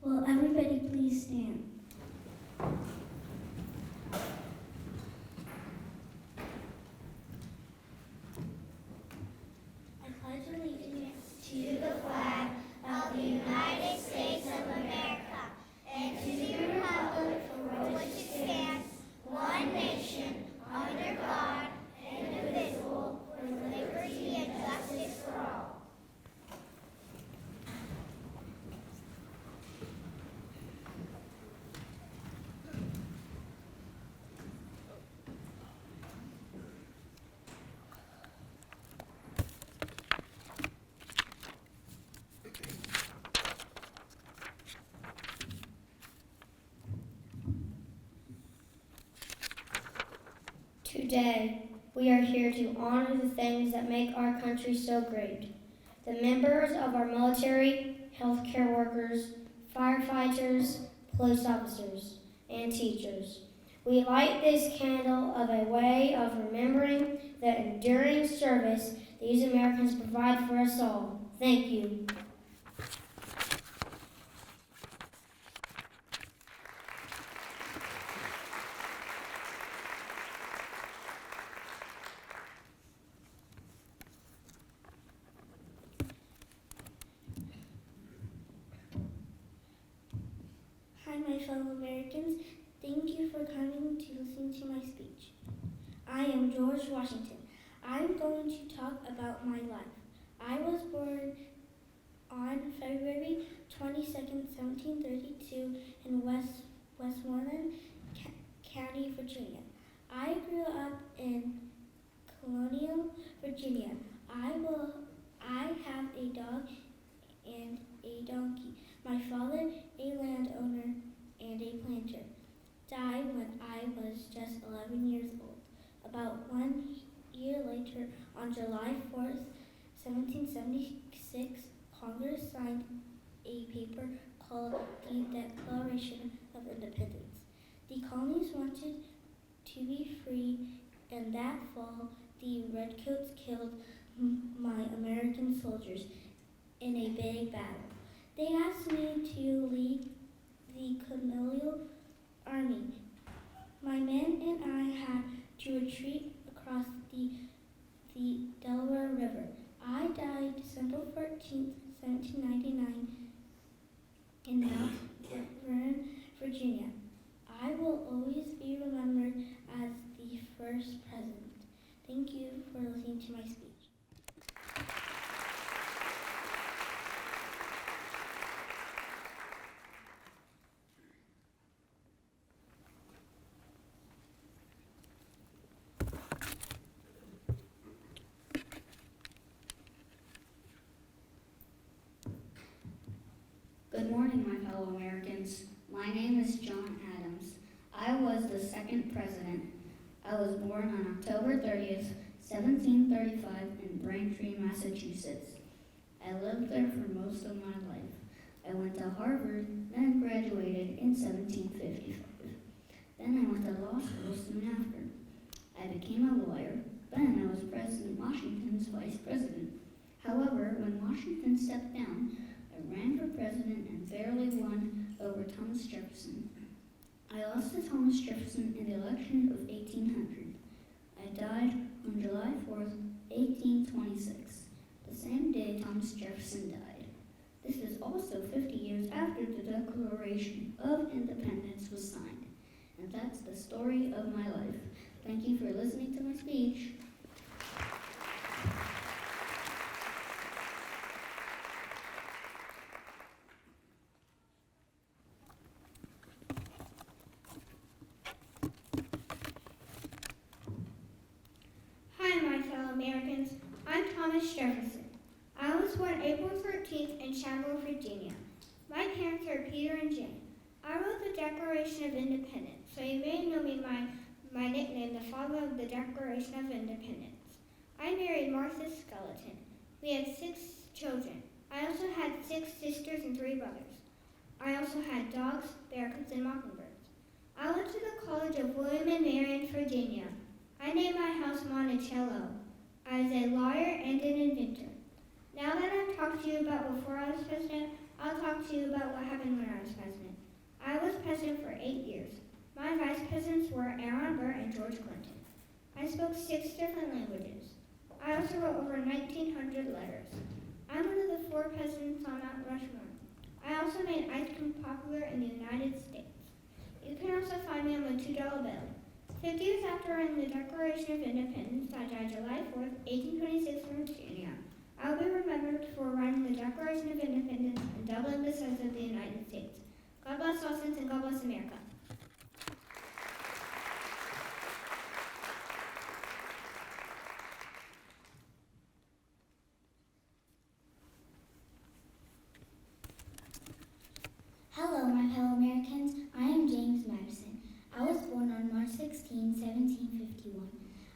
Will everybody please stand? I pledge allegiance to the flag of the United States of America and to the republic for which it stands, one nation, under God, indivisible, with liberty and justice for all. Today, we are here to honor the things that make our country so great. The members of our military, healthcare workers, firefighters, police officers, and teachers. We light this candle of a way of remembering the enduring service these Americans provide for us all. Thank you. Hi, my fellow Americans. Thank you for coming to listen to my speech. I am George Washington. I'm going to talk about my life. I was born on February 22nd, 1732 in Westmoreland County, Virginia. I grew up in Colonial, Virginia. I have a dog and a donkey. My father, a landowner and a planter, died when I was just 11 years old. About 1 year later, on July 4th, 1776, Congress signed a paper called the Declaration of Independence. The colonies wanted to be free, and that fall, the Redcoats killed my American soldiers in a big battle. They asked me to lead the colonial army. My men and I had to retreat across the Delaware River. I died December 14th, 1799, in Mount Vernon, Virginia. I will always be remembered as the first president. Thank you for listening to my speech. Good morning, my fellow Americans. My name is John Adams. I was the second president. I was born on October 30th, 1735 in Braintree, Massachusetts. I lived there for most of my life. I went to Harvard, then graduated in 1755. Then I went to law school soon after. I became a lawyer. Then I was President Washington's vice president. However, when Washington stepped down, I ran for president and barely won over Thomas Jefferson. I lost to Thomas Jefferson in the election of 1800. I died on July 4th, 1826, the same day Thomas Jefferson died. This is also 50 years after the Declaration of Independence was signed. And that's the story of my life. Thank you for listening to my speech. Hi, my fellow Americans. I'm Thomas Jefferson. I was born April 13th in Shamrock, Virginia. My parents are Peter and Jane. I wrote the Declaration of Independence, so you may know me by my nickname, the father of the Declaration of Independence. I married Martha Skeleton. We had 6 children. I also had 6 sisters and 3 brothers. I also had dogs, bearcats, and mockingbirds. I went to the College of William and Mary in Virginia. I named my house Monticello. I was a lawyer and an inventor. Now that I've talked to you about before I was president, I'll talk to you about what happened when I was president. I was president for 8 years. My vice presidents were Aaron Burr and George Clinton. I spoke 6 different languages. I also wrote over 1,900 letters. I'm one of the 4 presidents on Mount Rushmore. I also made ice cream popular in the United States. You can also find me on the $2 bill. 50 years after writing the Declaration of Independence, I died July 4th, 1826 in Virginia. I will be remembered for writing the Declaration of Independence and doubling the size of the United States. God bless all saints and God bless America. Hello, my fellow Americans. I am James Madison. I was born on March 16, 1751.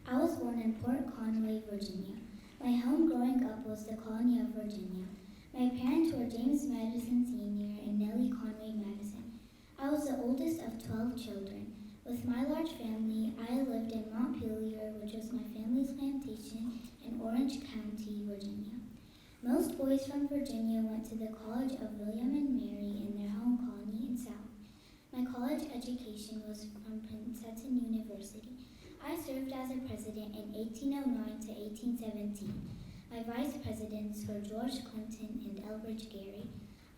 I was born in Port Conway, Virginia. My home growing up was the colony of Virginia. My parents were James Madison Sr. and Nellie Conway Madison. I was the oldest of 12 children. With my large family, I lived in Montpelier, which was my family's plantation in Orange County, Virginia. Most boys from Virginia went to the College of William and Mary in their home colony in South. My college education was from Princeton University. I served as a president in 1809 to 1817. My vice presidents were George Clinton and Elbridge Gerry.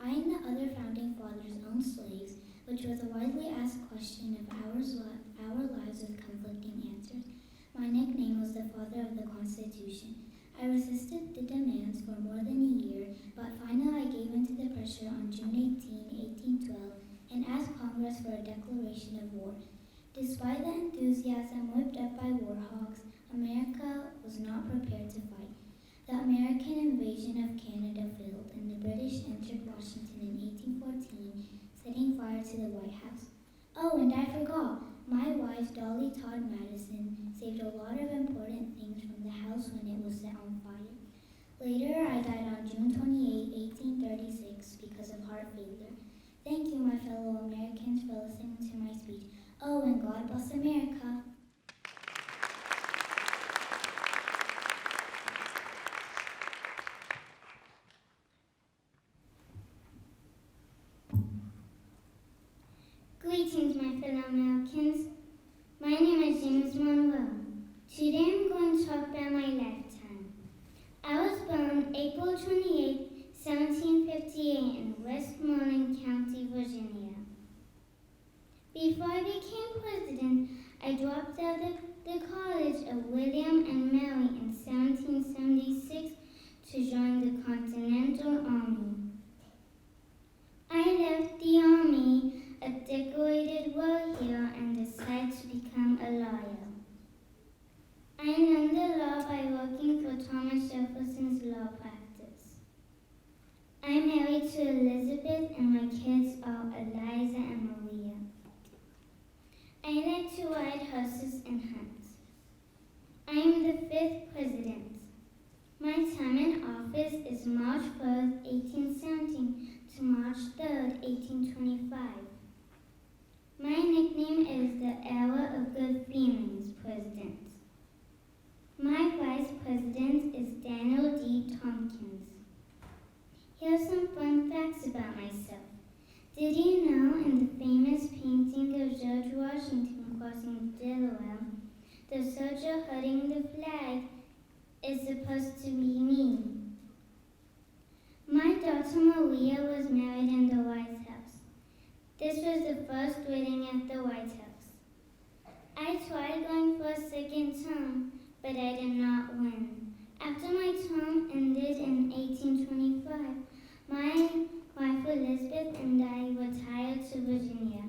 I and the other founding fathers owned slaves, which was a widely asked question of our lives with conflicting answers. My nickname was the father of the Constitution. I resisted the demands for more than a year, but finally I gave in to the pressure on June 18, 1812, and asked Congress for a declaration of war. Despite the enthusiasm whipped up by war hawks, America was not prepared to fight. The American invasion of Canada failed, and the British entered Washington in 1814, setting fire to the White House. Oh, and I forgot. My wife, Dolly Todd Madison, saved a lot of important things from the house when it was set on fire. Later, I died on June 28, 1836, because of heart failure. Thank you, my fellow Americans, for listening to my speech. Oh, and God bless America. Greetings, my fellow Americans. My name is James Monroe. Today I'm going to talk about my lifetime. I was born April 28, 1758 in Westmoreland County, Virginia. Before I became president, I dropped out of the College of William and Mary in 1776 to join the Continental Army. I left the Army a decorated war hero and decided to become a lawyer. I learned the law by working for Thomas Jefferson's law practice. I'm married to Elizabeth and my kids are Eliza and Maria. I like to ride horses and hunt. I am the 5th president. My time in office is March 1st, 1817 to March 3rd, 1825. My nickname is the Era of Good Feelings President. My vice president is Daniel D. Tompkins. Here are some fun facts about myself. Did you know in the famous painting of George Washington crossing Delaware, the soldier holding the flag is supposed to be me? My daughter Maria was married in the White House. This was the first wedding at the White House. I tried going for a second term, but I did not win. After my term ended in 1825, my wife Elizabeth and I retired to Virginia.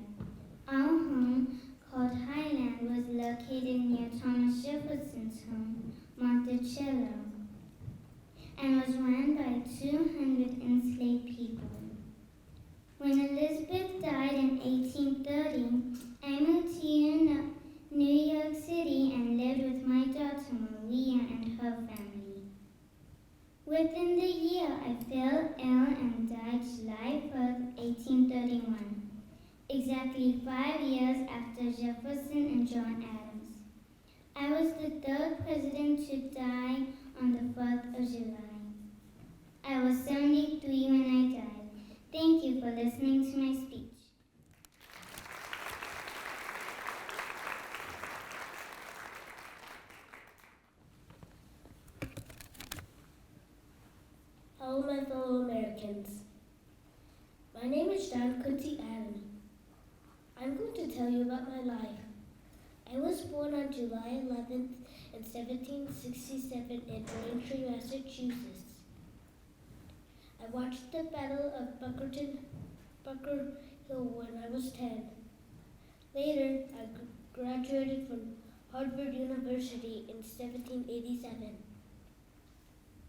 Our home, called Highland, was located near Thomas Jefferson's home, Monticello, and was run by 200 enslaved people. When Elizabeth died in 1830, I moved to New York City and lived with my daughter Maria and her family. Within the year, I fell ill and died July 1st, 1831, exactly 5 years after Jefferson and John Adams. I was the 3rd president to die on the 4th of July. I was 73 when I died. Thank you for listening to my speech. Hello, my fellow Americans. My name is John Quincy Adam. I'm going to tell you about my life. I was born on July 11th in 1767 in Braintree, Massachusetts. I watched the Battle of Bunker Hill when I was 10. Later, I graduated from Harvard University in 1787.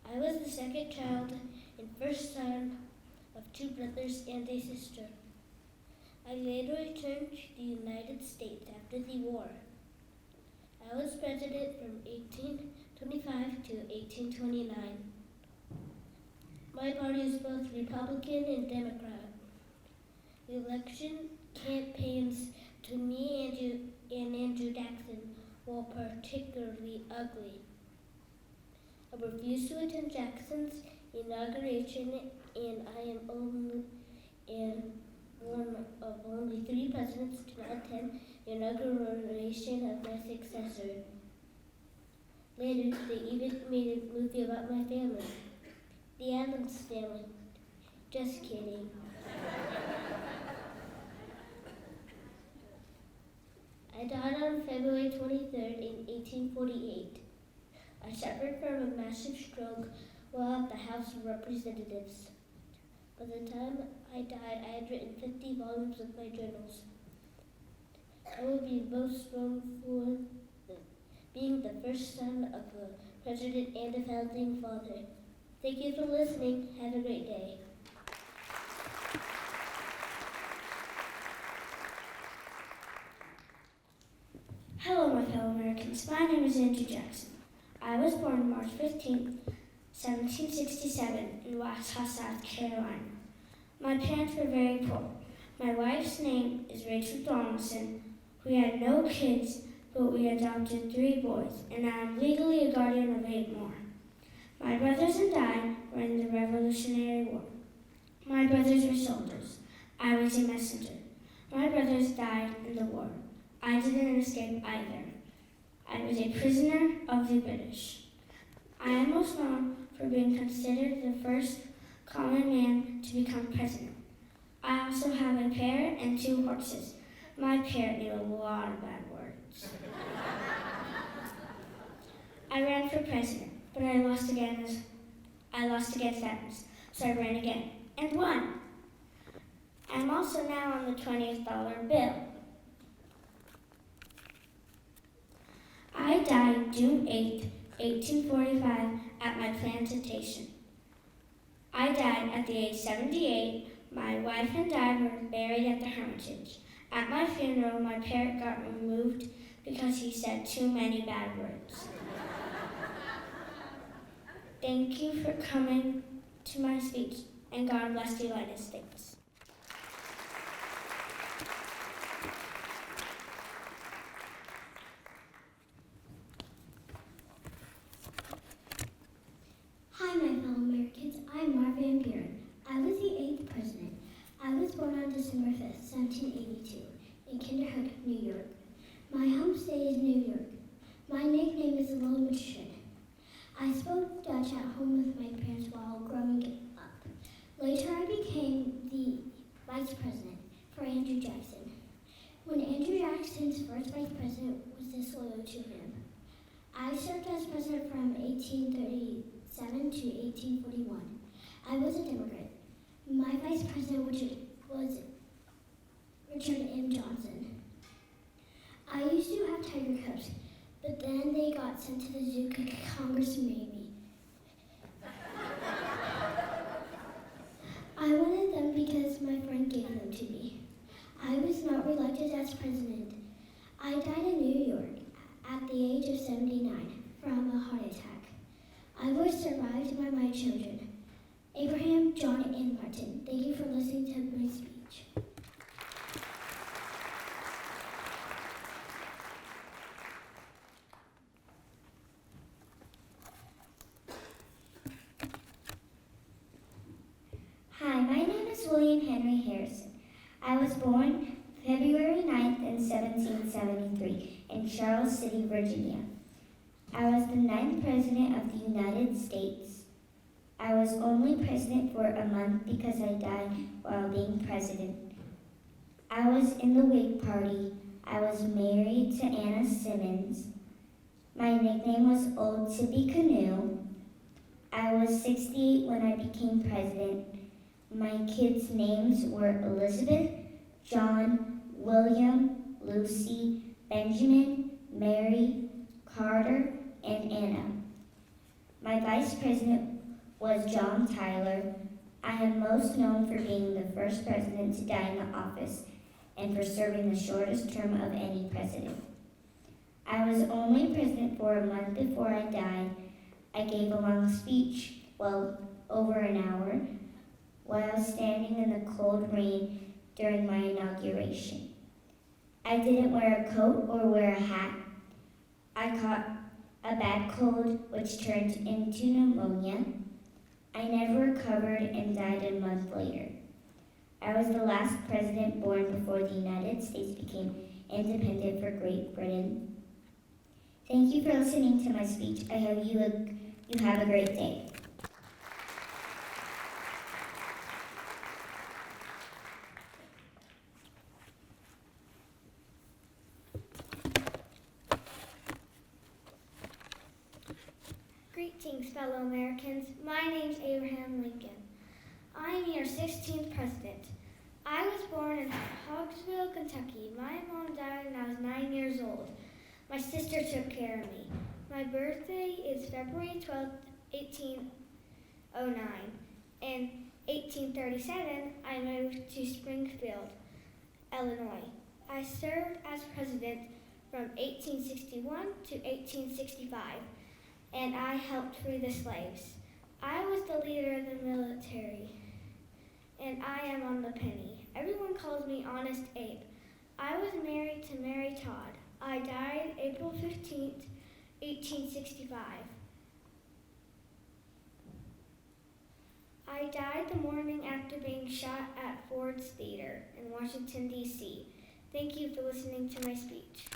I was the second child and first son of 2 brothers and a sister. I later returned to the United States after the war. I was president from 1825 to 1829. My party is both Republican and Democrat. The election campaigns to me and Andrew Jackson were particularly ugly. I refused to attend Jackson's inauguration, and I am one of only 3 presidents to not attend the inauguration of my successor. Later, they even made a movie about my family, the Adams Family. Just kidding. I died on February 23rd in 1848. I suffered from a massive stroke while at the House of Representatives. By the time I died, I had written 50 volumes of my journals. I will be most known for being the first son of a president and a founding father. Thank you for listening. Have a great day. Hello, my fellow Americans. My name is Andrew Jackson. I was born March 15, 1767 in Waxhaw, South Carolina. My parents were very poor. My wife's name is Rachel Donaldson. We had no kids, but we adopted 3 boys, and I am legally a guardian of 8 more. My brothers and I were in the Revolutionary War. My brothers were soldiers. I was a messenger. My brothers died in the war. I didn't escape either. I was a prisoner of the British. I am most known for being considered the first common man to become president. I also have a parrot and 2 horses. My parrot knew a lot of bad words. I ran for president, but I lost against Adams, so I ran again and won. I'm also now on the $20th bill. I died June 8, 1845, at my plantation. I died at the age 78. My wife and I were buried at the Hermitage. At my funeral, my parrot got removed because he said too many bad words. Thank you for coming to my speech, and God bless the United States. Hi, my fellow Americans. I'm Marvin Van Buren. I was the 8th president. I was born on December 5th, 1782, in Kinderhook, New York. My home state is New York. My nickname is the Little Magician. I spoke Dutch at home with my parents while growing up. Later, I became the vice president for Andrew Jackson. When Andrew Jackson's first vice president was disloyal to him, I served as president from 1837 to 1841. I was a Democrat. My vice president was Richard M. Johnson. I used to have tiger cubs, but then they got sent to the zoo because Congress made me. I wanted them because my friend gave them to me. I was not reelected as president. I died in New York at the age of 79 from a heart attack. I was survived by my children, Abraham, John, and Martin. Thank you for listening to my speech. Hi, my name is William Henry Harrison. I was born February 9th in 1773 in Charles City, Virginia. I was the 9th President of the United States. I was only president for a month because I died while being president. I was in the Whig Party. I was married to Anna Simmons. My nickname was Old Tippy Canoe. I was 68 when I became president. My kids' names were Elizabeth, John, William, Lucy, Benjamin, Mary, Carter, and Anna. My vice president was John Tyler. I am most known for being the first president to die in the office and for serving the shortest term of any president. I was only president for a month before I died. I gave a long speech, over an hour, while standing in the cold rain during my inauguration. I didn't wear a coat or wear a hat. I caught a bad cold which turned into pneumonia. I never recovered and died a month later. I was the last president born before the United States became independent for Great Britain. Thank you for listening to my speech. I hope you have a great day. Greetings, fellow Americans. My name's Abraham Lincoln. I am your 16th president. I was born in Hogsville, Kentucky. My mom died when I was 9 years old. My sister took care of me. My birthday is February 12th, 1809. In 1837, I moved to Springfield, Illinois. I served as president from 1861 to 1865, and I helped free the slaves. I was the leader of the military, and I am on the penny. Everyone calls me Honest Abe. I was married to Mary Todd. I died April 15th, 1865. I died the morning after being shot at Ford's Theater in Washington, D.C. Thank you for listening to my speech.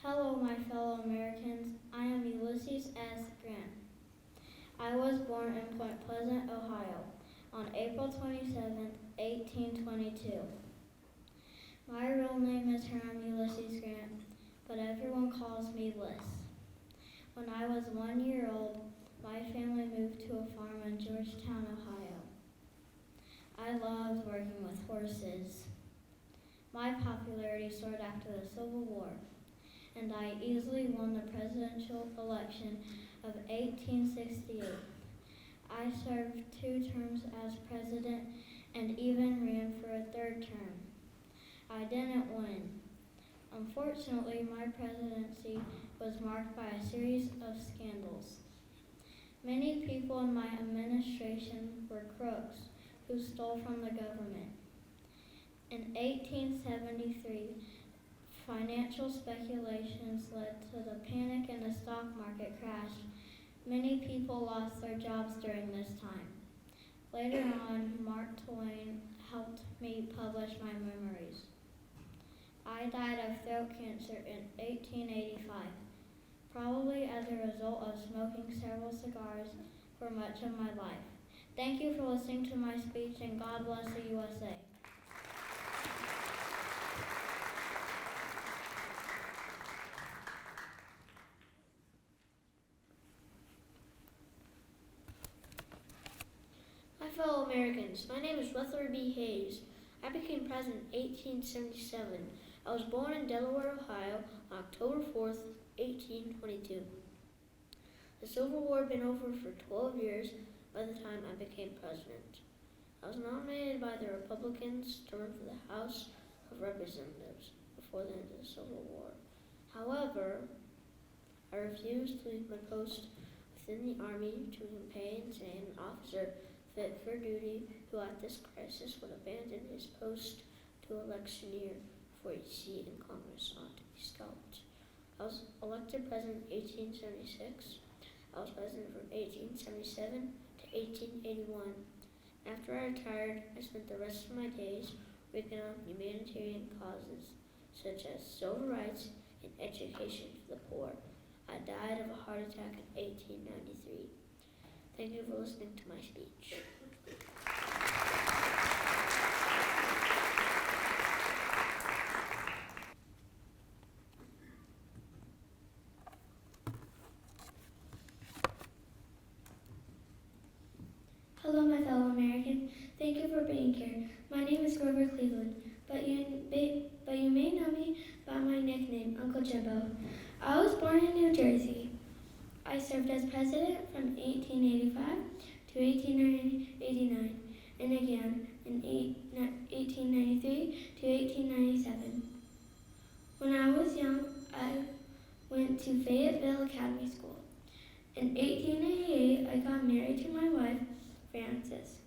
Hello, my fellow Americans. I am Ulysses S. Grant. I was born in Point Pleasant, Ohio, on April 27, 1822. My real name is Hiram Ulysses Grant, but everyone calls me Liz. When I was 1 year old, my family moved to a farm in Georgetown, Ohio. I loved working with horses. My popularity soared after the Civil War, and I easily won the presidential election of 1868. I served 2 terms as president and even ran for a 3rd term. I didn't win. Unfortunately, my presidency was marked by a series of scandals. Many people in my administration were crooks who stole from the government. In 1873, financial speculations led to the panic and the stock market crash. Many people lost their jobs during this time. Later on, Mark Twain helped me publish my memories. I died of throat cancer in 1885, probably as a result of smoking several cigars for much of my life. Thank you for listening to my speech, and God bless the USA. My fellow Americans, my name is Rutherford B. Hayes. I became president in 1877. I was born in Delaware, Ohio on October 4th, 1822. The Civil War had been over for 12 years by the time I became president. I was nominated by the Republicans to run for the House of Representatives before the end of the Civil War. However, I refused to leave my post within the Army to campaign to name an officer fit for duty who at this crisis would abandon his post to electioneer for a seat in Congress not to be scalped. I was elected president in 1876. I was president from 1877 to 1881. After I retired, I spent the rest of my days working on humanitarian causes such as civil rights and education for the poor. I died of a heart attack in 1893. Thank you for listening to my speech. Hello, my fellow Americans. Thank you for being here. My name is Grover Cleveland, but you may know me by my nickname, Uncle Jimbo. I was born in New Jersey. I served as president from 1885 to 1889, and again in 1893 to 1897. When I was young, I went to Fayetteville Academy School. In 1888, I got married to my wife, Frances.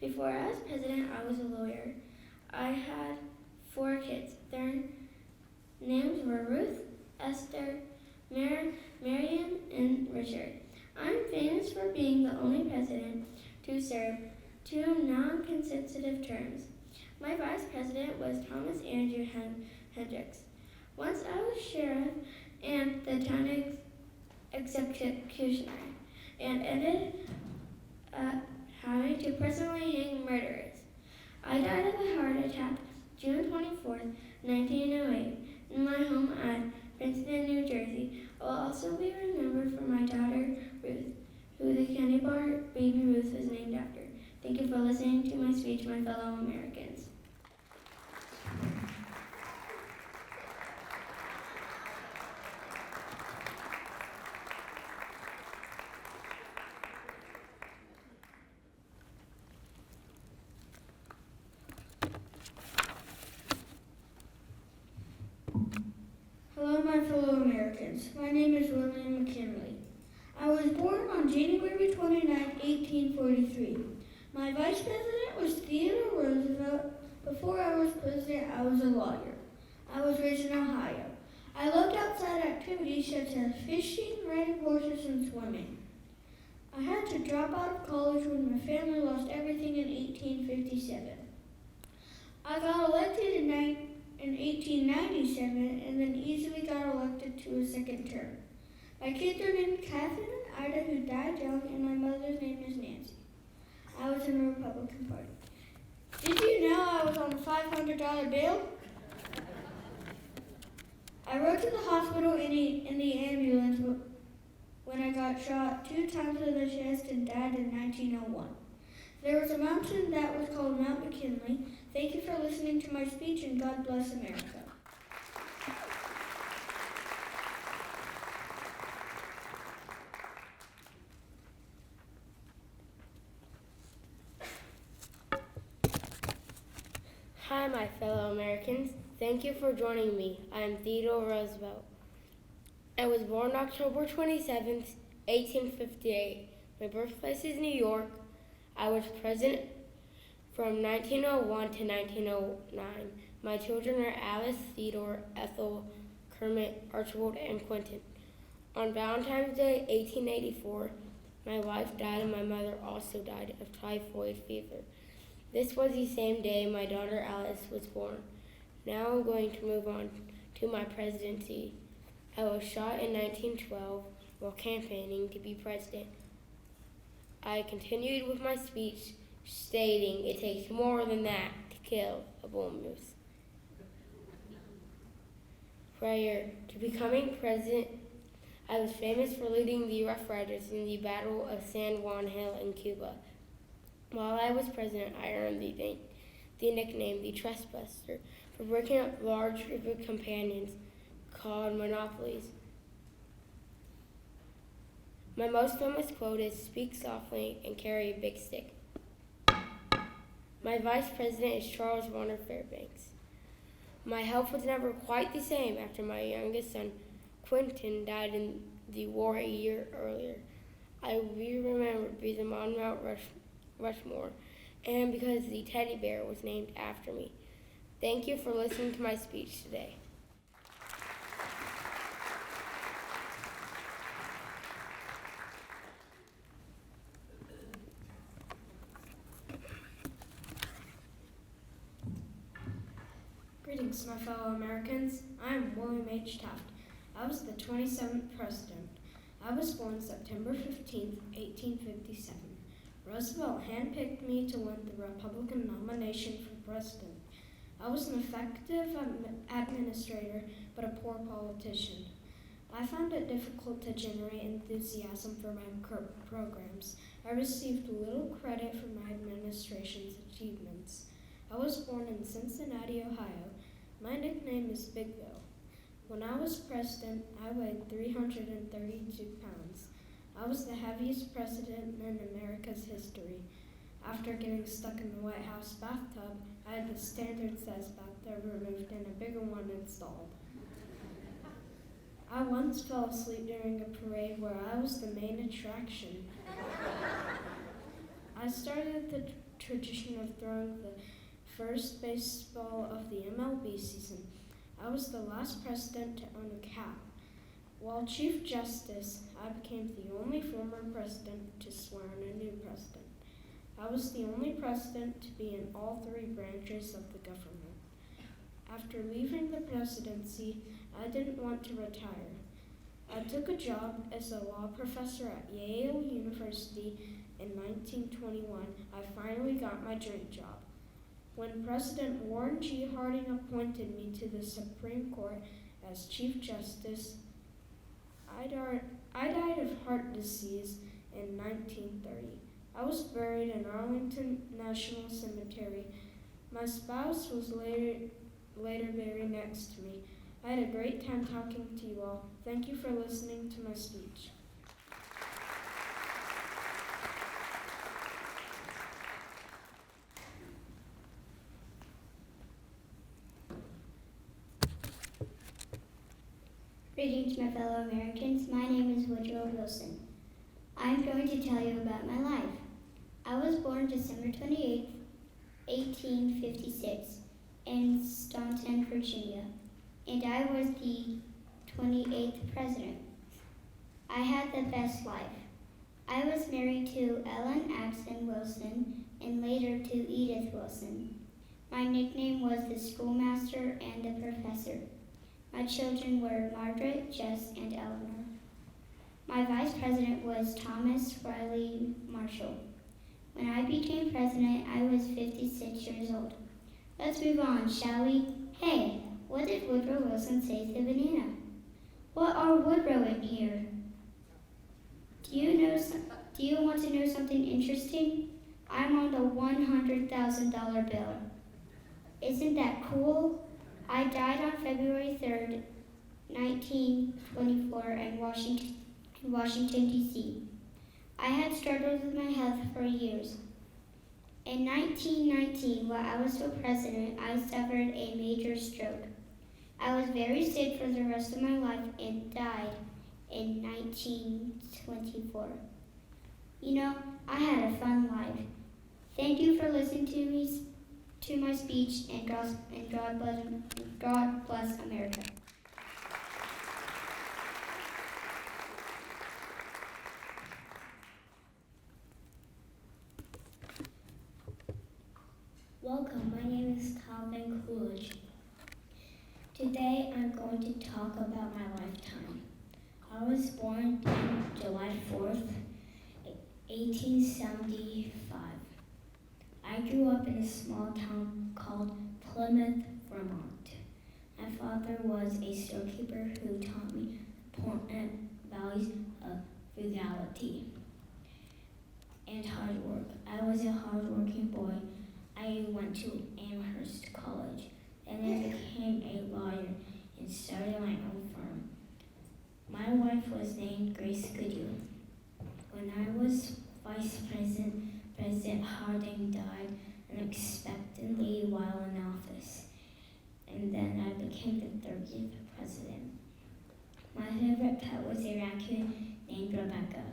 Before I was president, I was a lawyer. I had 4 kids. Their names were Ruth, Esther, Marion, and Richard. I'm famous for being the only president to serve 2 non-consecutive terms. My vice president was Thomas Andrew Hendricks. Once I was sheriff and the town executioner, and ended up having to personally hang murderers. I died of a heart attack June 24th, 1908, in my home at Princeton, New Jersey. I will also be remembered for my daughter, Ruth, who the candy bar Baby Ruth was named after. Thank you for listening to my speech, my fellow Americans. Americans. My name is William McKinley. I was born on January 29, 1843. My vice president was Theodore Roosevelt. Before I was president, I was a lawyer. I was raised in Ohio. I loved outside activities such as fishing, riding horses, and swimming. I had to drop out of college when my family lost everything in 1857. I got elected in 1897 and then easily got elected to a second term. My kids are named Catherine and Ida, who died young, and my mother's name is Nancy. I was in the Republican Party. Did you know I was on the $500 bill? I rode to the hospital in the ambulance when I got shot 2 times in the chest and died in 1901. There was a mountain that was called Mount McKinley. Thank you for listening to my speech, and God bless America. Hi, my fellow Americans. Thank you for joining me. I am Theodore Roosevelt. I was born October 27th, 1858. My birthplace is New York. I was president from 1901 to 1909. My children are Alice, Theodore, Ethel, Kermit, Archibald, and Quentin. On Valentine's Day, 1884, my wife died and my mother also died of typhoid fever. This was the same day my daughter Alice was born. Now I'm going to move on to my presidency. I was shot in 1912 while campaigning to be president. I continued with my speech stating it takes more than that to kill a bull moose. Prior to becoming president, I was famous for leading the Rough Riders in the Battle of San Juan Hill in Cuba. While I was president, I earned the nickname the Trespasser for breaking up large group of companions called monopolies. My most famous quote is, "Speak softly and carry a big stick." My vice president is Charles Warner Fairbanks. My health was never quite the same after my youngest son, Quentin, died in the war a year earlier. I will be remembered because I'm on Mount Rushmore and because the teddy bear was named after me. Thank you for listening to my speech today. Greetings, my fellow Americans. I am William H. Taft. I was the 27th president. I was born September 15, 1857. Roosevelt handpicked me to win the Republican nomination for president. I was an effective administrator, but a poor politician. I found it difficult to generate enthusiasm for my programs. I received little credit for my administration's achievements. I was born in Cincinnati, Ohio. My nickname is Big Bill. When I was president, I weighed 332 pounds. I was the heaviest president in America's history. After getting stuck in the White House bathtub, I had the standard size bathtub removed and a bigger one installed. I once fell asleep during a parade where I was the main attraction. I started the tradition of throwing the first baseball of the MLB season. I was the last president to own a cap. While Chief Justice, I became the only former president to swear in a new president. I was the only president to be in all 3 branches of the government. After leaving the presidency, I didn't want to retire. I took a job as a law professor at Yale University in 1921. I finally got my dream job. When President Warren G. Harding appointed me to the Supreme Court as Chief Justice, I died of heart disease in 1930. I was buried in Arlington National Cemetery. My spouse was later buried next to me. I had a great time talking to you all. Thank you for listening to my speech. Greetings, my fellow Americans. My name is Woodrow Wilson. I'm going to tell you about my life. I was born December 28, 1856, in Staunton, Virginia, and I was the 28th president. I had the best life. I was married to Ellen Axon Wilson and later to Edith Wilson. My nickname was the schoolmaster and the professor. My children were Margaret, Jess, and Eleanor. My vice president was Thomas Riley Marshall. When I became president, I was 56 years old. Let's move on, shall we? Hey, what did Woodrow Wilson say to the banana? What are Woodrow in here? Do you want to know something interesting? I'm on the $100,000 bill. Isn't that cool? I died on February 3rd, 1924 in Washington, D.C. I had struggled with my health for years. In 1919, while I was still president, I suffered a major stroke. I was very sick for the rest of my life and died in 1924. You know, I had a fun life. Thank you for listening to my speech, and God bless America. Welcome, my name is Calvin Coolidge. Today I'm going to talk about my lifetime. I was born on July 4th, 1875. I grew up in a small town called Plymouth, Vermont. My father was a storekeeper who taught me important values of frugality and hard work. I was a hard-working boy. I went to Amherst College, then I became a lawyer and started my own firm. My wife was named Grace Goodyear. When I was vice president, President Harding died unexpectedly while in office, and then I became the 30th president. My favorite pet was a raccoon named Rebecca.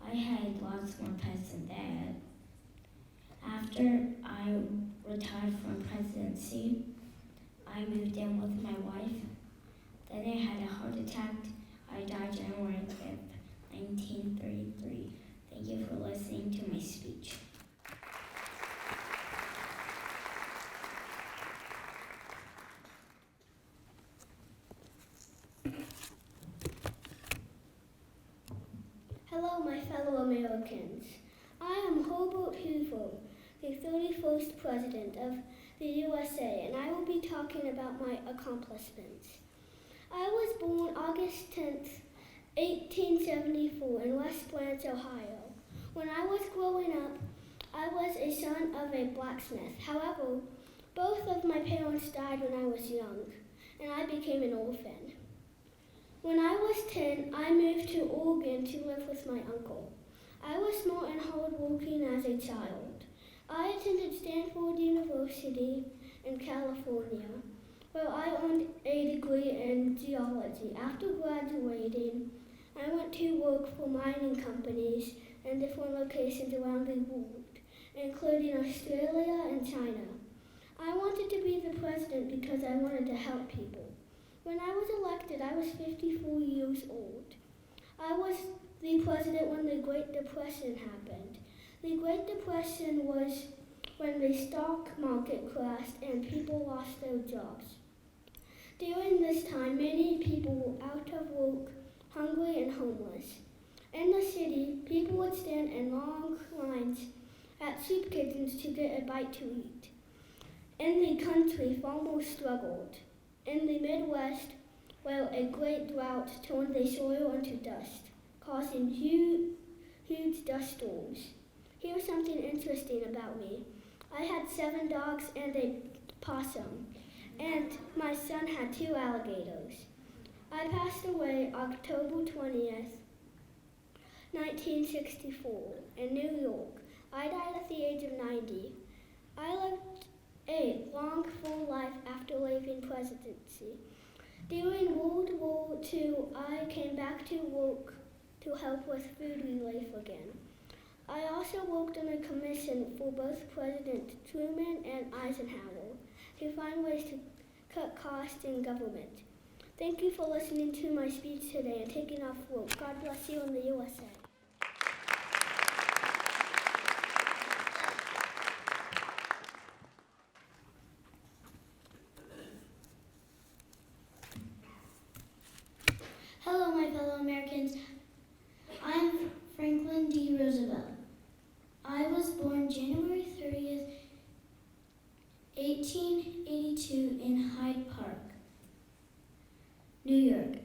I had lots more pets than Dad. After I retired from presidency, I moved in with my wife. Then I had a heart attack. I died January 5th, 1933. Thank you for listening to my speech. Hello, my fellow Americans. I am Hobart Hoover, the 31st President of the USA, and I will be talking about my accomplishments. I was born August 10th, 1874 in West Branch, Ohio. When I was growing up, I was a son of a blacksmith. However, both of my parents died when I was young, and I became an orphan. When I was 10, I moved to Oregon to live with my uncle. I was smart and hardworking as a child. I attended Stanford University in California, where I earned a degree in geology. After graduating, I went to work for mining companies in different locations around the world, including Australia and China. I wanted to be the president because I wanted to help people. When I was elected, I was 54 years old. I was the president when the Great Depression happened. The Great Depression was when the stock market crashed and people lost their jobs. During this time, many people were out of work, hungry, and homeless. In the city, people would stand in long lines at soup kitchens to get a bite to eat. In the country, farmers struggled. In the Midwest, well, a great drought turned the soil into dust, causing huge dust storms. Here's something interesting about me. I had 7 dogs and a possum, and my son had 2 alligators. I passed away October 20th, 1964, in New York. I died at the age of 90. I lived a long, full life after leaving presidency. During World War II, I came back to work to help with food relief again. I also worked on a commission for both President Truman and Eisenhower to find ways to cut costs in government. Thank you for listening to my speech today and taking off work. God bless you in the USA. Hello, my fellow Americans. I'm Franklin D. Roosevelt. I was born January 30th, 1882 in Hyde Park, New York.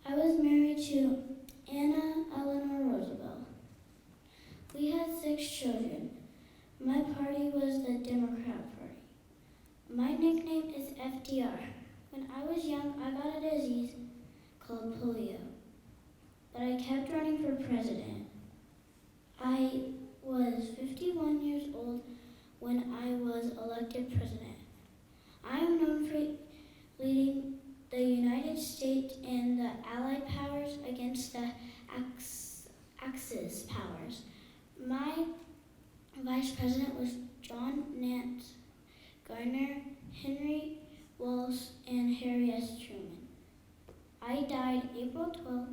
I was married to Anna Eleanor Roosevelt. We had 6 children. My party was the Democrat Party. My nickname is FDR. When I was young, I got a disease called polio, but I kept running for president. I was 51 years old when I was elected president. I am known for leading the United States and the Allied powers against the Axis powers. My vice president was John Nance Garner, Henry Wallace, and Harry S. Truman. I died April 12,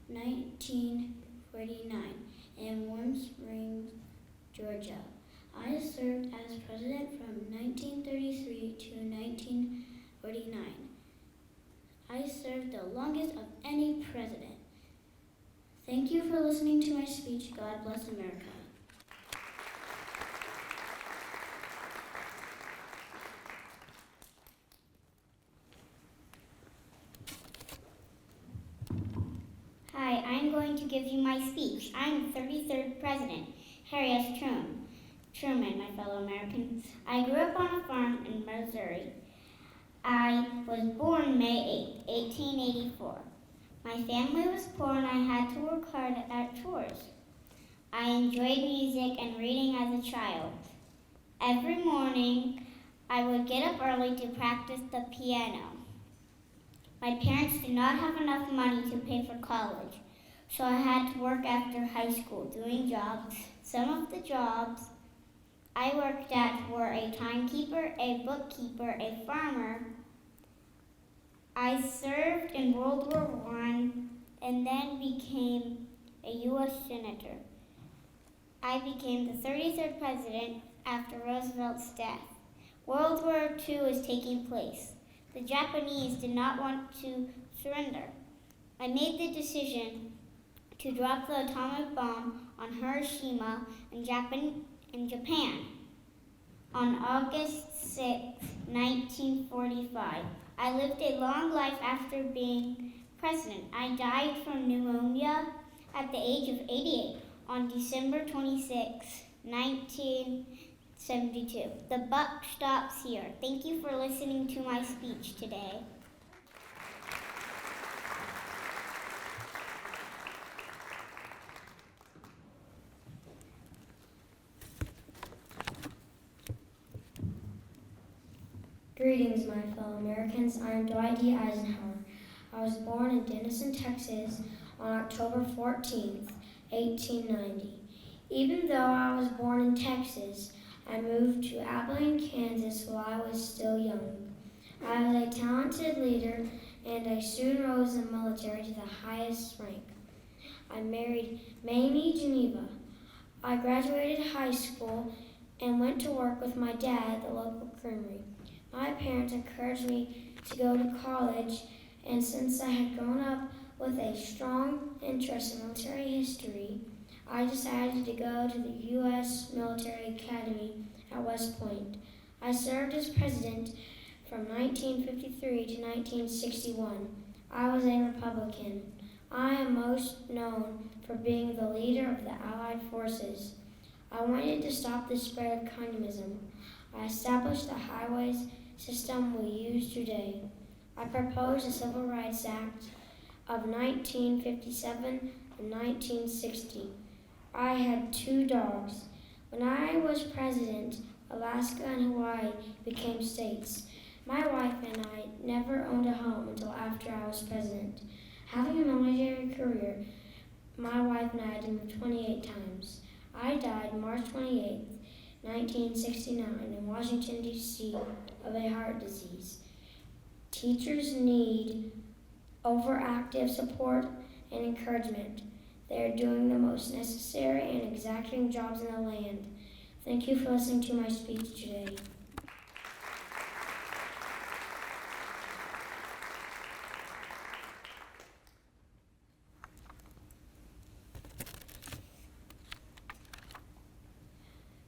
1949 in Warm Springs, Georgia. I served as president from 1933 to 1949. I served the longest of any president. Thank you for listening to my speech. God bless America. Hi, I'm going to give you my speech. I'm the 33rd President, Harry S. Truman, my fellow Americans. I grew up on a farm in Missouri. I was born May 8, 1884. My family was poor and I had to work hard at chores. I enjoyed music and reading as a child. Every morning, I would get up early to practice the piano. My parents did not have enough money to pay for college, so I had to work after high school doing jobs. Some of the jobs I worked at were a timekeeper, a bookkeeper, a farmer. I served in World War I and then became a U.S. Senator. I became the 33rd President after Roosevelt's death. World War II is taking place. The Japanese did not want to surrender. I made the decision to drop the atomic bomb on Hiroshima in Japan on August 6, 1945. I lived a long life after being president. I died from pneumonia at the age of 88 on December 26, 1972. The buck stops here. Thank you for listening to my speech today. Greetings, my fellow Americans. I am Dwight D. Eisenhower. I was born in Denison, Texas on October 14th, 1890. Even though I was born in Texas, I moved to Abilene, Kansas while I was still young. I was a talented leader and I soon rose in the military to the highest rank. I married Mamie Geneva. I graduated high school and went to work with my dad at the local creamery. My parents encouraged me to go to college, and since I had grown up with a strong interest in military history, I decided to go to the U.S. Military Academy at West Point. I served as president from 1953 to 1961. I was a Republican. I am most known for being the leader of the Allied forces. I wanted to stop the spread of communism. I established the highways system we use today. I proposed the Civil Rights Act of 1957 and 1960. I had 2 dogs. When I was president, Alaska and Hawaii became states. My wife and I never owned a home until after I was president. Having a military career, my wife and I had to move 28 times. I died March 28, 1969 in Washington, D.C. of a heart disease. Teachers need overactive support and encouragement. They are doing the most necessary and exacting jobs in the land. Thank you for listening to my speech today.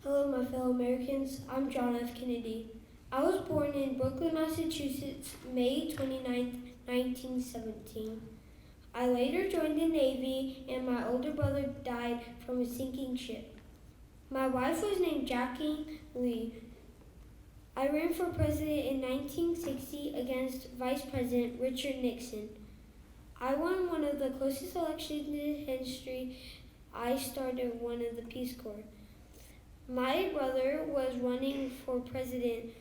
Hello, my fellow Americans. I'm John F. Kennedy. I was born in Brooklyn, Massachusetts, May 29, 1917. I later joined the Navy, and my older brother died from a sinking ship. My wife was named Jackie Lee. I ran for president in 1960 against Vice President Richard Nixon. I won one of the closest elections in history. I started one of the Peace Corps. My brother was running for president,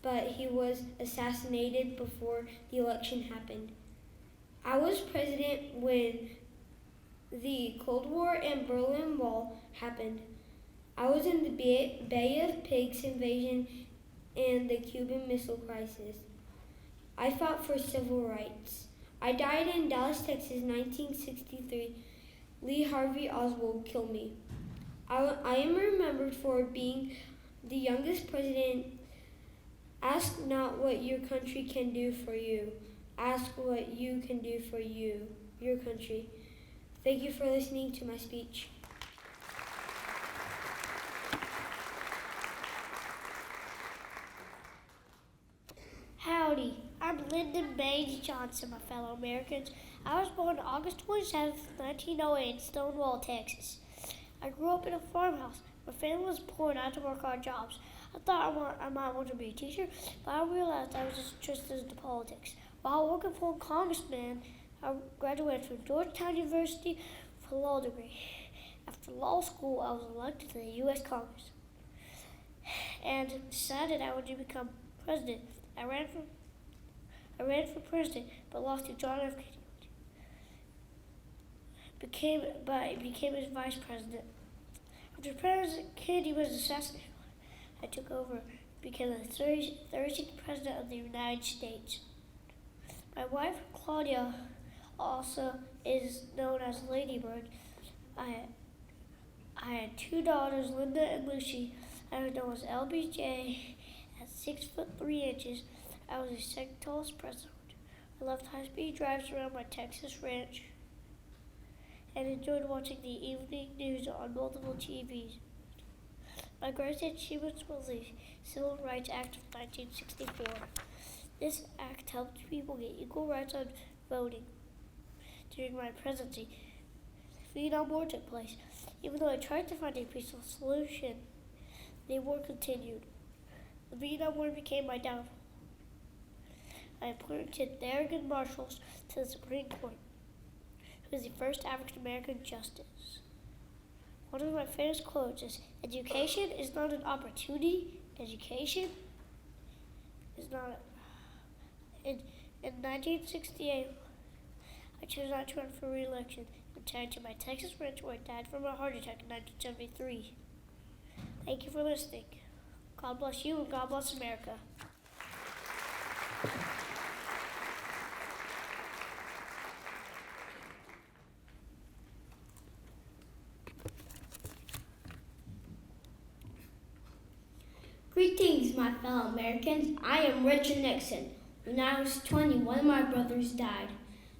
but he was assassinated before the election happened. I was president when the Cold War and Berlin Wall happened. I was in the Bay of Pigs invasion and the Cuban Missile Crisis. I fought for civil rights. I died in Dallas, Texas, 1963. Lee Harvey Oswald killed me. I am remembered for being the youngest president. Ask not what your country can do for you. Ask what you can do for you, your country. Thank you for listening to my speech. Howdy, I'm Lyndon Baines Johnson, my fellow Americans. I was born August 27, 1908 in Stonewall, Texas. I grew up in a farmhouse. My family was poor and I had to work hard jobs. I thought I might want to be a teacher, but I realized I was just interested in politics. While working for a congressman, I graduated from Georgetown University with a law degree. After law school, I was elected to the U.S. Congress and decided I wanted to become president. I ran for president, but lost to John F. Kennedy. Became his vice president. After President Kennedy was assassinated, I took over, became the 36th president of the United States. My wife, Claudia, also is known as Lady Bird. I had two daughters, Linda and Lucy. I was known as LBJ. At 6'3". I was the second tallest president. I loved high-speed drives around my Texas ranch and enjoyed watching the evening news on multiple TVs. My greatest achievement was the Civil Rights Act of 1964. This act helped people get equal rights on voting. During my presidency, the Vietnam War took place. Even though I tried to find a peaceful solution, the war continued. The Vietnam War became my downfall. I appointed Thurgood Marshall to the Supreme Court, who was the first African American justice. One of my famous quotes is, "Education is not an opportunity. Education is not." In 1968, I chose not to run for re-election and returned to my Texas ranch where I died from a heart attack in 1973. Thank you for listening. God bless you and God bless America. Greetings, my fellow Americans. I am Richard Nixon. When I was 20, one of my brothers died.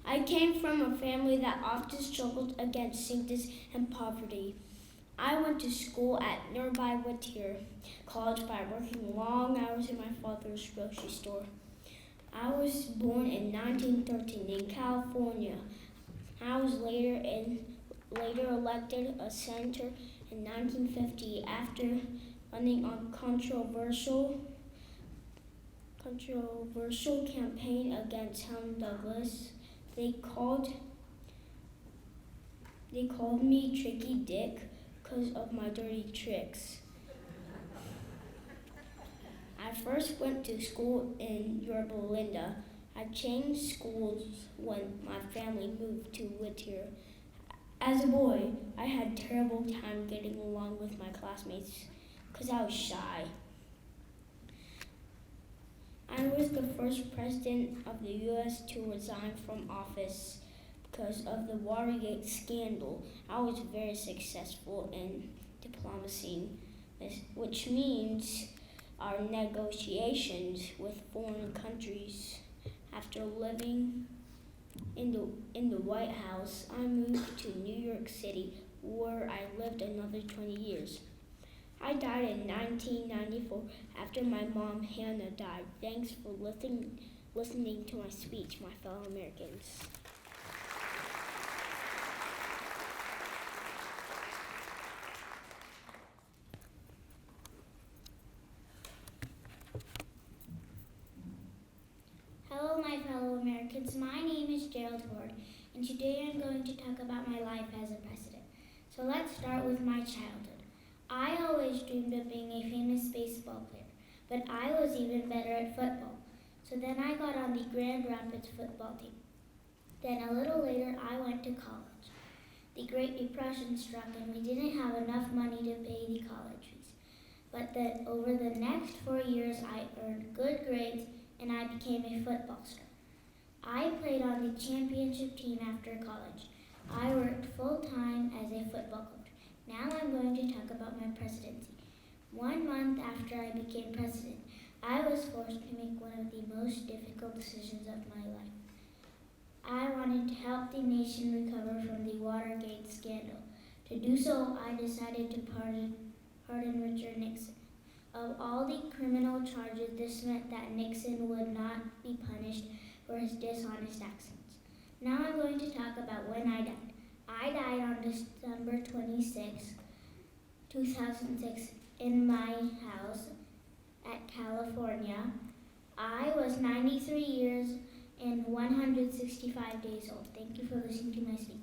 I came from a family that often struggled against sickness and poverty. I went to school at nearby Whittier College by working long hours in my father's grocery store. I was born in 1913 in California. I was later elected a senator in 1950 after running on controversial campaign against Helen Douglas. They called me Tricky Dick because of my dirty tricks. I I first went to school in Yorba Linda. I changed schools when my family moved to Whittier. As a boy, I had a terrible time getting along with my classmates because I was shy. I was the first president of the U.S. to resign from office because of the Watergate scandal. I was very successful in diplomacy, which means our negotiations with foreign countries. After living in the White House, I moved to New York City, where I lived another 20 years. I died in 1994 after my mom, Hannah, died. Thanks for listening to my speech, my fellow Americans. Hello, my fellow Americans. My name is Gerald Ford, and today I'm going to talk about my life as a president. So let's start with my childhood. I always dreamed of being a famous baseball player, but I was even better at football. So then I got on the Grand Rapids football team. Then a little later, I went to college. The Great Depression struck, and we didn't have enough money to pay the college fees. But then over the next 4 years, I earned good grades, and I became a football star. I played on the championship team after college. I worked full-time as a football coach. Now I'm going to talk about my presidency. 1 month after I became president, I was forced to make one of the most difficult decisions of my life. I wanted to help the nation recover from the Watergate scandal. To do so, I decided to pardon Richard Nixon. Of all the criminal charges, this meant that Nixon would not be punished for his dishonest actions. Now I'm going to talk about when I died. I died on December 26, 2006, in my house at California. I was 93 years and 165 days old. Thank you for listening to my speech.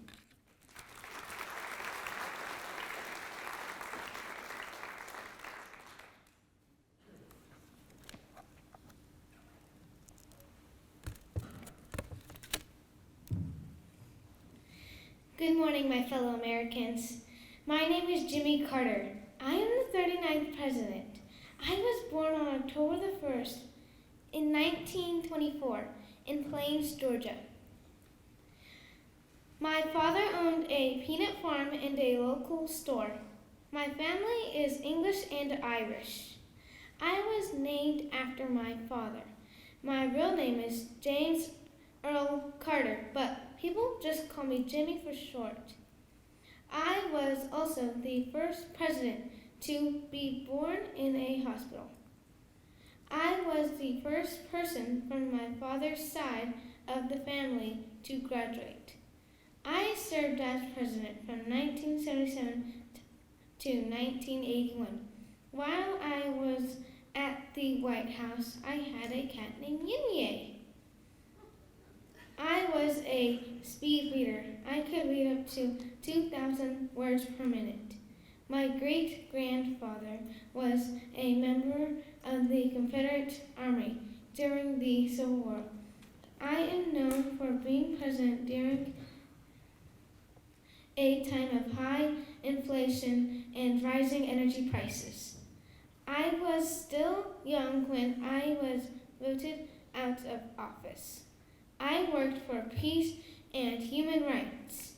Good morning, my fellow Americans. My name is Jimmy Carter. I am the 39th president. I was born on October the 1st in 1924 in Plains, Georgia. My father owned a peanut farm and a local store. My family is English and Irish. I was named after my father. My real name is James Earl Carter, but people just call me Jimmy for short. I was also the first president to be born in a hospital. I was the first person from my father's side of the family to graduate. I served as president from 1977 to 1981. While I was at the White House, I had a cat named Yin-Ye. I was a speed reader. I could read up to 2,000 words per minute. My great-grandfather was a member of the Confederate Army during the Civil War. I am known for being president during a time of high inflation and rising energy prices. I was still young when I was voted out of office. I worked for peace and human rights.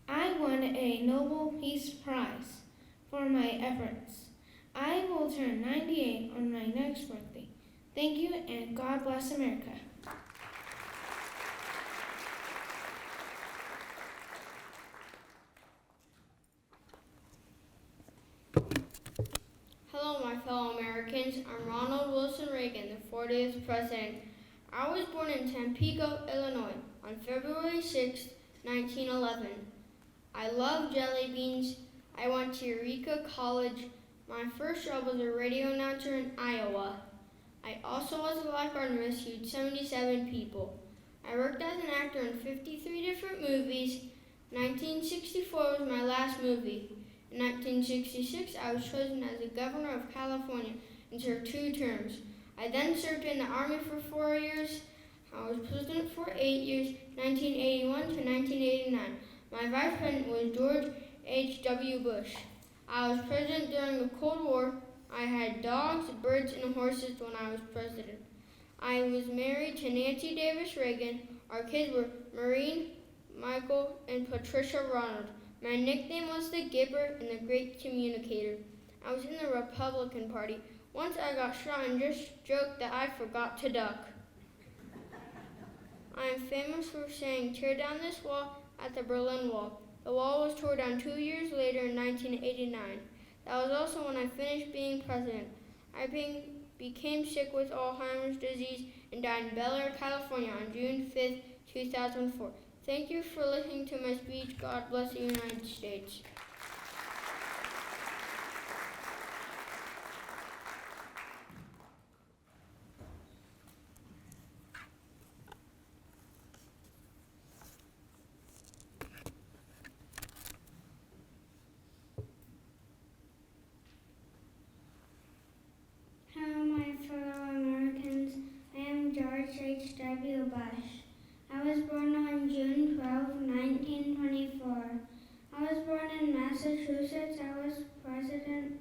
I won a Nobel Peace Prize for my efforts. I will turn 98 on my next birthday. Thank you, and God bless America. Hello, my fellow Americans. I'm Ronald Wilson Reagan, the 40th President. I was born in Tampico, Illinois, on February 6, 1911. I love jelly beans. I went to Eureka College. My first job was a radio announcer in Iowa. I also was a lifeguard and rescued 77 people. I worked as an actor in 53 different movies. 1964 was my last movie. In 1966, I was chosen as the governor of California and served 2 terms. I then served in the Army for 4 years. I was president for 8 years, 1981 to 1989. My vice president was George H.W. Bush. I was president during the Cold War. I had dogs, birds, and horses when I was president. I was married to Nancy Davis Reagan. Our kids were Maureen, Michael, and Patricia Ronald. My nickname was the Gipper and the Great Communicator. I was in the Republican Party. Once I got shot and just joked that I forgot to duck. I am famous for saying, "Tear down this wall" at the Berlin Wall. The wall was torn down 2 years later in 1989. That was also when I finished being president. I became sick with Alzheimer's disease and died in Bel Air, California on June 5th, 2004. Thank you for listening to my speech. God bless the United States. Hello, my fellow Americans. I am George H.W. Bush. I was born on June 12, 1924. I was born in Massachusetts. I was president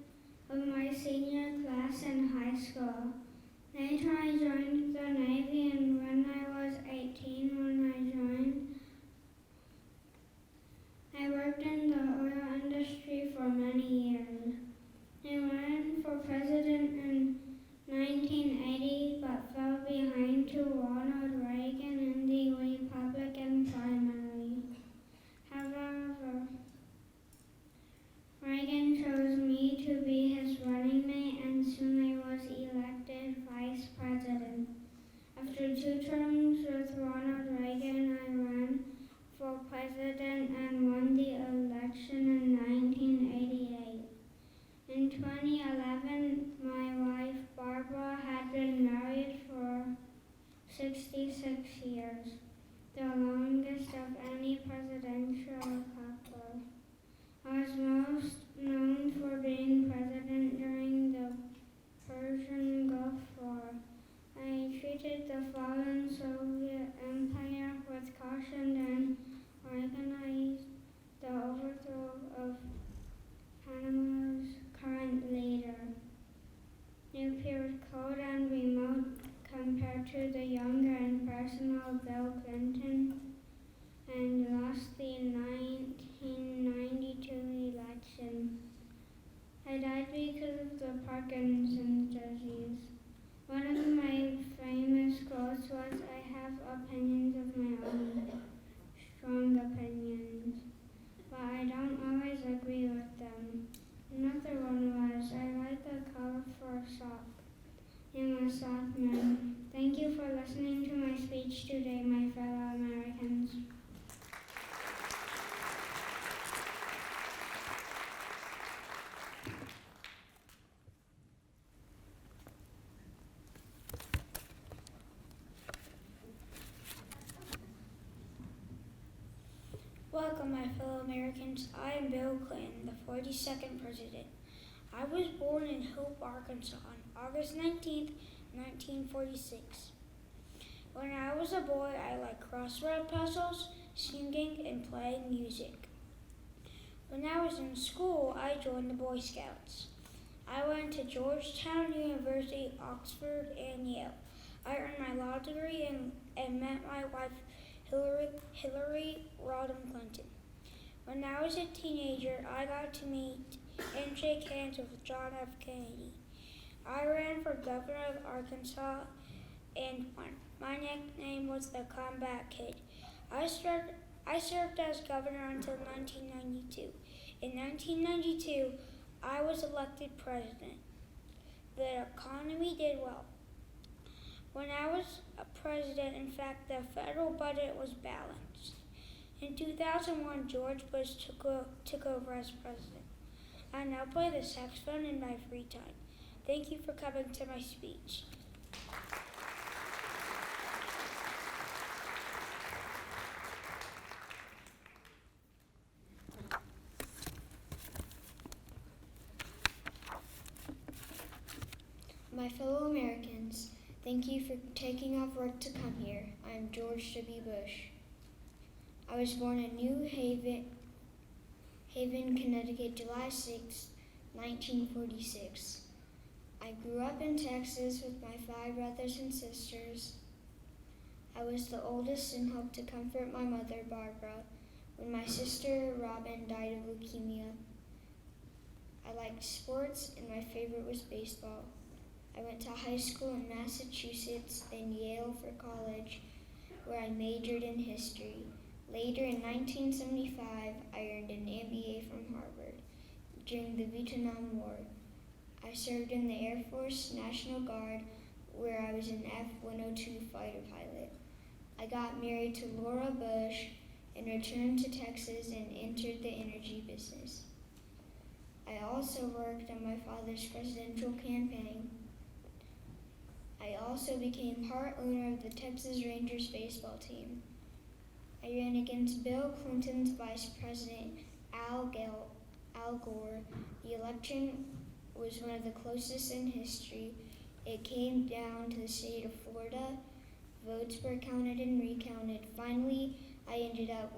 of my senior class in high school. Later, I joined the Navy, and when I was 18, when I joined, I worked in the oil industry for many years. I ran for president in 1980, but fell behind to Ronald Reagan in the Republican primary. However, Reagan chose me to be his running mate, and soon I was elected vice president. After 2 terms with Ronald Reagan, I ran for president and won the election in 1988. In 2011, my wife Barbara had been married for 66 years, the longest of any presidential couple. I was most known for being president during the Persian Gulf War. I treated the fallen Soviet Empire with caution and organized the overthrow of Panama's current leader. It appeared cold and remote compared to the younger and personal Bill Clinton, and lost the 1992 election. I died because of the Parkinson's disease. One of my famous quotes was, "I have opinions of my own, strong opinions, but I don't always agree with them." Another one was, "I like a colorful sock. I'm a sock man." Thank you for listening to my speech today, my fellow Americans. Welcome, my fellow Americans. I am Bill Clinton, the 42nd President. I was born in Hope, Arkansas on August 19th, 1946. When I was a boy, I liked crossword puzzles, singing, and playing music. When I was in school, I joined the Boy Scouts. I went to Georgetown University, Oxford, and Yale. I earned my law degree and met my wife, Hillary Rodham Clinton. When I was a teenager, I got to meet and shake hands with John F. Kennedy. I ran for governor of Arkansas and won. My nickname was the Combat Kid. I served as governor until 1992. In 1992, I was elected president. The economy did well. When I was a president, in fact, the federal budget was balanced. In 2001, George Bush took over as president. I now play the saxophone in my free time. Thank you for coming to my speech. My fellow Americans, Thank you for taking off work to come here. I am George W. Bush. I was born in New Haven, Connecticut, July 6, 1946. I grew up in Texas with my 5 brothers and sisters. I was the oldest and helped to comfort my mother, Barbara, when my sister, Robin, died of leukemia. I liked sports, and my favorite was baseball. I went to high school in Massachusetts and Yale for college, where I majored in history. Later in 1975, I earned an MBA from Harvard. During the Vietnam War, I served in the Air Force National Guard, where I was an F-102 fighter pilot. I got married to Laura Bush and returned to Texas and entered the energy business. I also worked on my father's presidential campaign. I also became part owner of the Texas Rangers baseball team. I ran against Bill Clinton's Vice President Al Gore. The election was one of the closest in history. It came down to the state of Florida. Votes were counted and recounted. Finally, I ended up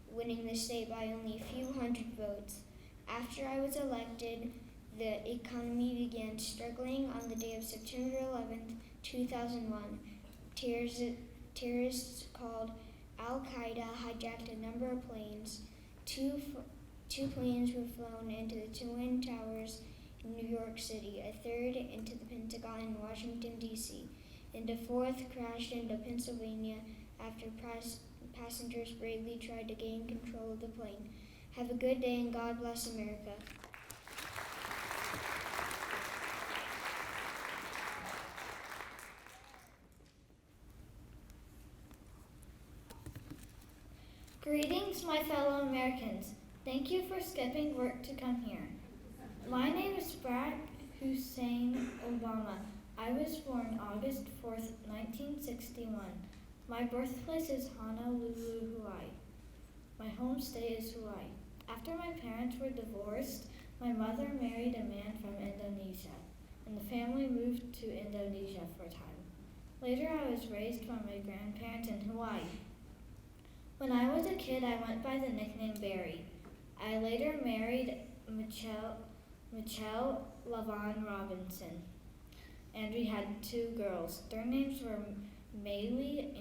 winning the state by only a few hundred votes. After I was elected, the economy began struggling. On the day of September 11th, 2001. Terrorists called Al-Qaeda hijacked a number of planes. Two planes were flown into the Twin Towers in New York City, a third into the Pentagon in Washington, D.C., and a fourth crashed into Pennsylvania after passengers bravely tried to gain control of the plane. Have a good day and God bless America. Greetings, my fellow Americans. Thank you for skipping work to come here. My name is Barack Hussein Obama. I was born August 4th, 1961. My birthplace is Honolulu, Hawaii. My home state is Hawaii. After my parents were divorced, my mother married a man from Indonesia, and the family moved to Indonesia for a time. Later, I was raised by my grandparents in Hawaii. When I was a kid, I went by the nickname Barry. I later married Michelle Lavon Robinson, and we had 2 girls. Their names were Maylee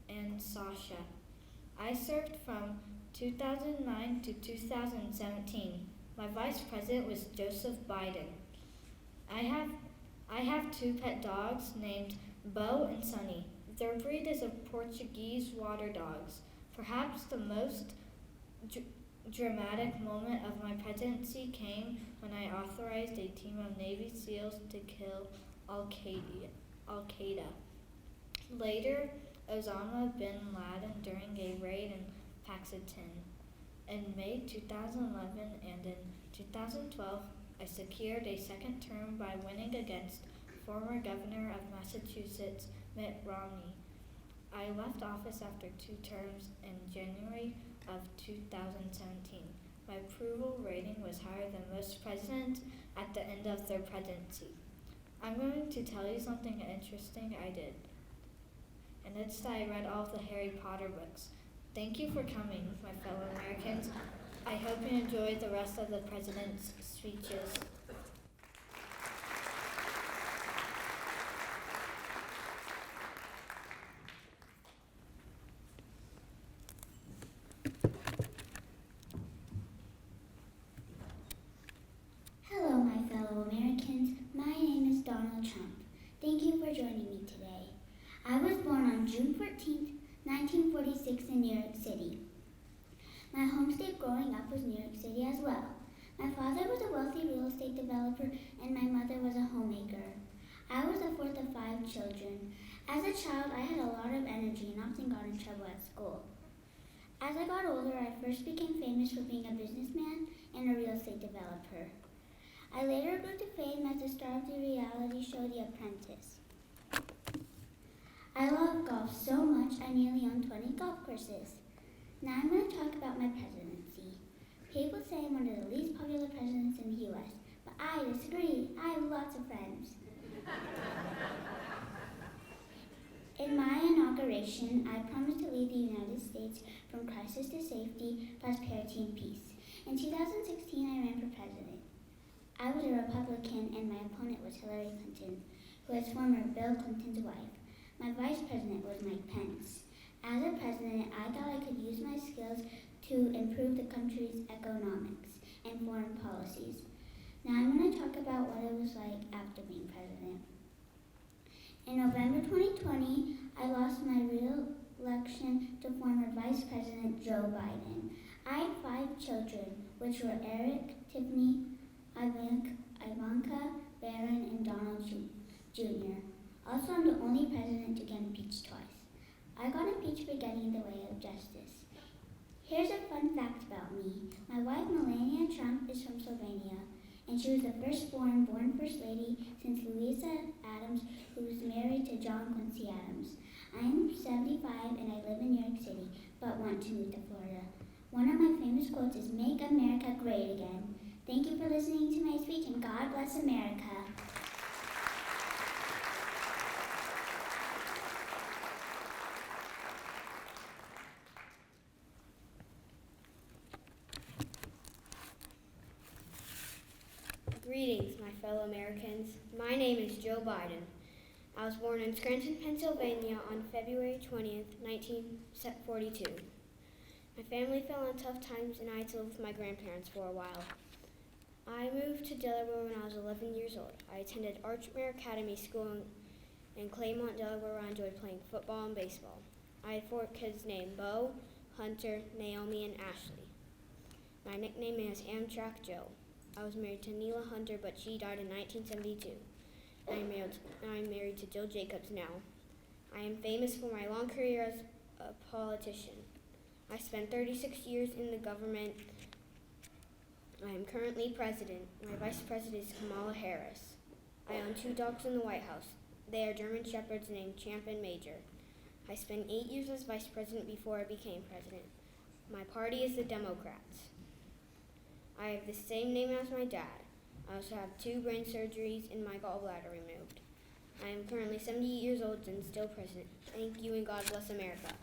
and Sasha. I served from 2009 to 2017. My vice president was Joseph Biden. I have 2 pet dogs named Bo and Sunny. Their breed is of Portuguese water dogs. Perhaps the most dramatic moment of my presidency came when I authorized a team of Navy SEALs to kill Al-Qaeda. Later, Osama bin Laden during a raid in Pakistan. In May 2011 and in 2012, I secured a second term by winning against former governor of Massachusetts, Mitt Romney. I left office after 2 terms in January of 2017. My approval rating was higher than most presidents at the end of their presidency. I'm going to tell you something interesting I did, and it's that I read all of the Harry Potter books. Thank you for coming, my fellow Americans. I hope you enjoy the rest of the president's speeches. Hello, my fellow Americans. My name is Donald Trump. Thank you for joining me today. I was born on June 14th, 1946 in New York City. My home state growing up was New York City as well. My father was a wealthy real estate developer and my mother was a homemaker. I was the 4th of 5 children. As a child, I had a lot of energy and often got in trouble at school. As I got older, I first became famous for being a businessman and a real estate developer. I later grew to fame as the star of the reality show The Apprentice. I love golf so much I nearly own 20 golf courses. Now I'm going to talk about my presidency. People say I'm one of the least popular presidents in the U.S., but I disagree. I have lots of friends. In my inauguration, I promised to lead the United States from crisis to safety, prosperity, and peace. In 2016, I ran for president. I was a Republican, and my opponent was Hillary Clinton, who was former Bill Clinton's wife. My vice president was Mike Pence. As a president, I thought I could use my skills to improve the country's economics and foreign policies. Now I'm going to talk about what it was like after being president. In November 2020, I lost my re-election to former Vice President Joe Biden. I had 5 children, which were Eric, Tiffany, Ivanka, Barron, and Donald Jr. Also, I'm the only president to get impeached twice. I got impeached for getting in the way of justice. Here's a fun fact about me. My wife, Melania Trump, is from Slovenia, and she was the firstborn First Lady since Louisa Adams, who was married to John Quincy Adams. I am 75 and I live in New York City, but want to move to Florida. One of my famous quotes is, "Make America Great Again." Thank you for listening to my speech, and God bless America. Greetings, my fellow Americans. My name is Joe Biden. I was born in Scranton, Pennsylvania on February 20th, 1942. My family fell in tough times and I had to live with my grandparents for a while. I moved to Delaware when I was 11 years old. I attended Archmere Academy School in Claymont, Delaware, where I enjoyed playing football and baseball. I had 4 kids named Bo, Hunter, Naomi, and Ashley. My nickname is Amtrak Joe. I was married to Neela Hunter, but she died in 1972. I'm married to Jill Jacobs now. I am famous for my long career as a politician. I spent 36 years in the government. I am currently president. My vice president is Kamala Harris. I own 2 dogs in the White House. They are German Shepherds named Champ and Major. I spent 8 years as vice president before I became president. My party is the Democrats. I have the same name as my dad. I also have 2 brain surgeries and my gallbladder removed. I am currently 70 years old and still president. Thank you and God bless America.